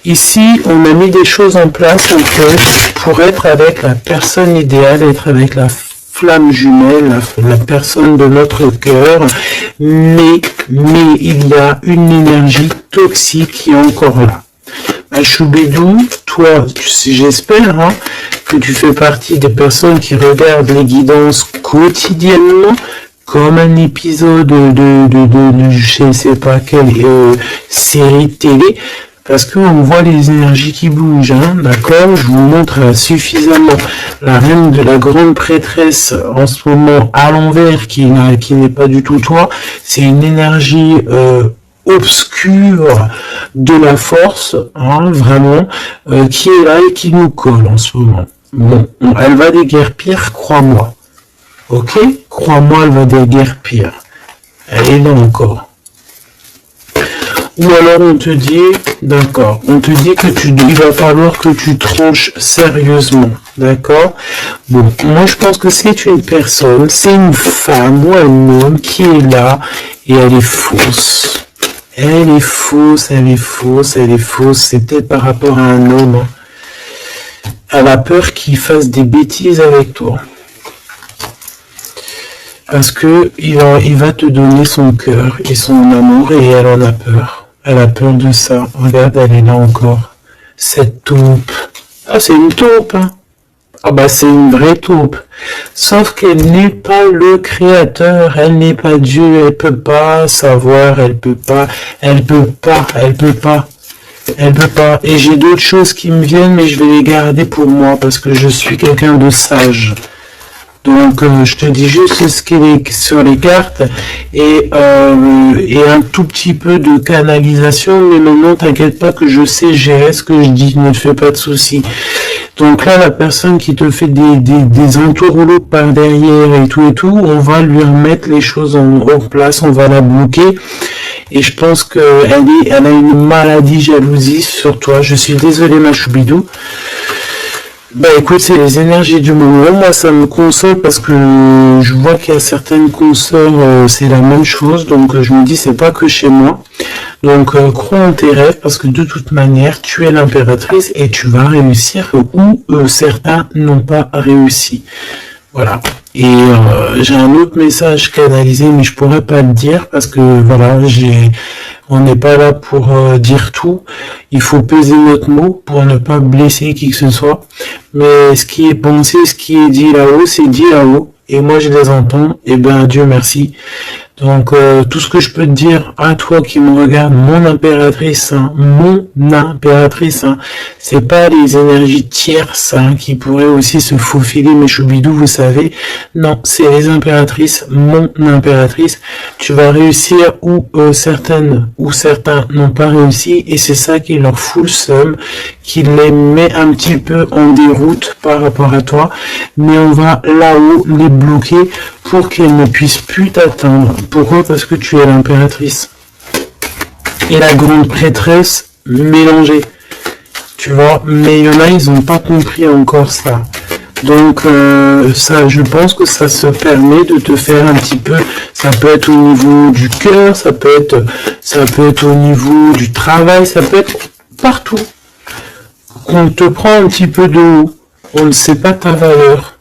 Ici, on a mis des choses en place en fait pour être avec la personne idéale, être avec la flamme jumelle, la personne de notre cœur, mais il y a une énergie toxique qui est encore là. Choubidou, toi, j'espère hein, que tu fais partie des personnes qui regardent les guidances quotidiennement, comme un épisode de je ne sais pas quelle série télé, parce qu'on voit les énergies qui bougent, hein, d'accord? Je vous montre suffisamment la reine de la grande prêtresse en ce moment à l'envers, qui n'est pas du tout toi. C'est une énergie obscure de la force, hein, vraiment, qui est là et qui nous colle en ce moment. Bon, elle va déguerpir, crois-moi. Ok? Crois-moi, elle va déguerpir. Elle est là encore. Ou alors on te dit, d'accord, on te dit que il va falloir que tu tranches sérieusement, d'accord? Bon, moi je pense que c'est une personne, c'est une femme ou un homme qui est là et elle est fausse. Elle est fausse, elle est fausse, elle est fausse. C'est peut-être par rapport à un homme. Hein. Elle a peur qu'il fasse des bêtises avec toi. Parce que il va te donner son cœur et son amour et elle en a peur. Elle a peur de ça. Regarde, elle est là encore. Cette taupe. Ah, c'est une taupe, hein. Ah bah c'est une vraie taupe. Sauf qu'elle n'est pas le créateur, elle n'est pas Dieu, elle peut pas savoir, elle peut pas. Et j'ai d'autres choses qui me viennent, mais je vais les garder pour moi parce que je suis quelqu'un de sage. Donc je te dis juste ce qui est sur les cartes et un tout petit peu de canalisation, mais maintenant t'inquiète pas que je sais gérer ce que je dis, ne te fais pas de soucis. Donc là, la personne qui te fait des entourloupes par derrière et tout, on va lui remettre les choses en place, on va la bloquer. Et je pense qu'elle a une maladie jalousie sur toi. Je suis désolé, ma choubidou. Bah écoute, c'est les énergies du moment. Moi, ça me console parce que je vois qu'il y a certaines consoeurs, c'est la même chose. Donc je me dis, c'est pas que chez moi. Donc crois en tes rêves parce que de toute manière, tu es l'impératrice et tu vas réussir où certains n'ont pas réussi. Voilà. Et j'ai un autre message canalisé, mais je pourrais pas le dire parce que voilà, on n'est pas là pour dire tout. Il faut peser notre mot pour ne pas blesser qui que ce soit. Mais ce qui est pensé, ce qui est dit là-haut, c'est dit là-haut. Et moi, je les entends. Et ben, Dieu merci. Donc, tout ce que je peux te dire à toi qui me regarde, mon impératrice, hein, c'est pas les énergies tierces hein, qui pourraient aussi se faufiler, mes choubidous, vous savez. Non, c'est les impératrices, mon impératrice. Tu vas réussir où certaines ou certains n'ont pas réussi, et c'est ça qui leur fout le seum, qui les met un petit peu en déroute par rapport à toi. Mais on va là-haut les bloquer pour qu'elles ne puissent plus t'atteindre. Pourquoi? Parce que tu es l'impératrice. Et la grande prêtresse mélangée. Tu vois, mais il y en a, ils n'ont pas compris encore ça. Donc, ça, je pense que ça se permet de te faire un petit peu, ça peut être au niveau du cœur, ça peut être au niveau du travail, ça peut être partout. On te prend un petit peu de haut. On ne sait pas ta valeur.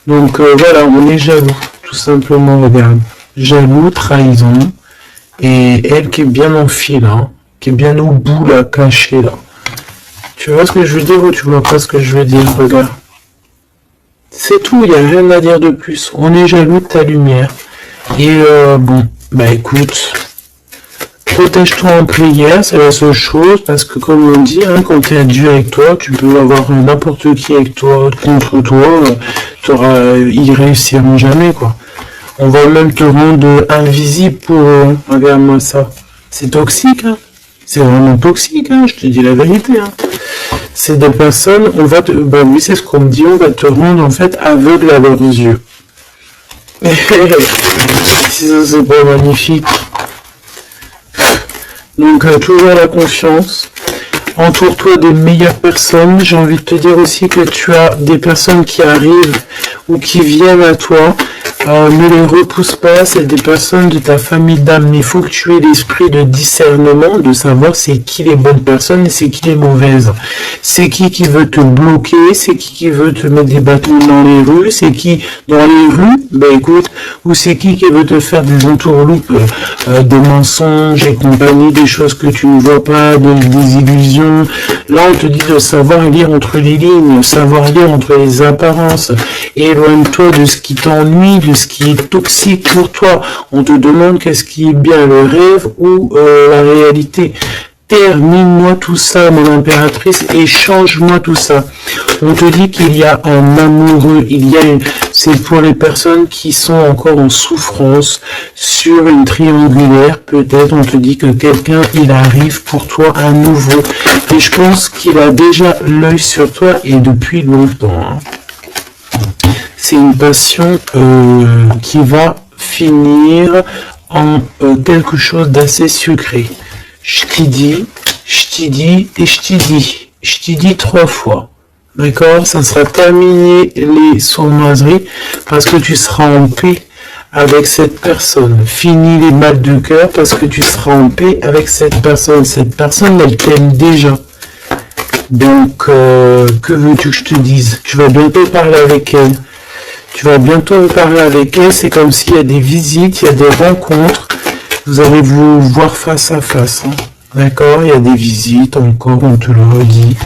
Donc, voilà, on est jaloux. Tout simplement, regarde. Jaloux, trahison, et elle qui est bien en fil, hein, qui est bien au bout, là, cachée, là. Tu vois ce que je veux dire ou tu vois pas ce que je veux dire? Regarde. C'est tout, il n'y a rien à dire de plus. On est jaloux de ta lumière. Et bon, bah écoute, protège-toi en prière, c'est la seule chose, parce que comme on dit, hein, quand tu es Dieu avec toi, tu peux avoir n'importe qui avec toi, contre toi, ils réussiront jamais, quoi. On va même te rendre invisible pour eux. Regarde-moi ça. C'est toxique, hein. C'est vraiment toxique, hein. Je te dis la vérité, hein. C'est des personnes, ben oui, c'est ce qu'on me dit, on va te rendre, en fait, aveugle à leurs yeux. Si ça, c'est pas magnifique. Donc, toujours la confiance. Entoure-toi des meilleures personnes. J'ai envie de te dire aussi que tu as des personnes qui arrivent ou qui viennent à toi. Ne les repousse pas, c'est des personnes de ta famille d'âme. Mais il faut que tu aies l'esprit de discernement, de savoir c'est qui les bonnes personnes et c'est qui les mauvaises. C'est qui veut te bloquer, c'est qui veut te mettre des bâtons dans les rues, c'est qui dans les rues, ben écoute, ou c'est qui veut te faire des entourloupes, des mensonges et compagnie, des choses que tu ne vois pas, des illusions. Là, on te dit de savoir lire entre les lignes, savoir lire entre les apparences. Éloigne-toi de ce qui t'ennuie, de ce qui est toxique pour toi. On te demande qu'est-ce qui est bien, le rêve ou la réalité. termine-moi tout ça, mon impératrice, et change-moi tout ça. On te dit qu'il y a un amoureux, c'est pour les personnes qui sont encore en souffrance sur une triangulaire. Peut-être on te dit que quelqu'un, il arrive pour toi à nouveau. Et je pense qu'il a déjà l'œil sur toi et depuis longtemps. Hein. C'est une passion qui va finir en quelque chose d'assez sucré. Je t'y dis, et je t'y dis. Je t'y dis 3 fois. D'accord? Ça sera terminé les sournoiseries parce que tu seras en paix avec cette personne. Fini les mal de cœur parce que tu seras en paix avec cette personne. Cette personne, elle t'aime déjà. Donc, que veux-tu que je te dise? Tu vas bientôt parler avec elle. C'est comme s'il y a des visites, il y a des rencontres. Vous allez vous voir face à face. Hein. D'accord? Il y a des visites encore, on te le redit.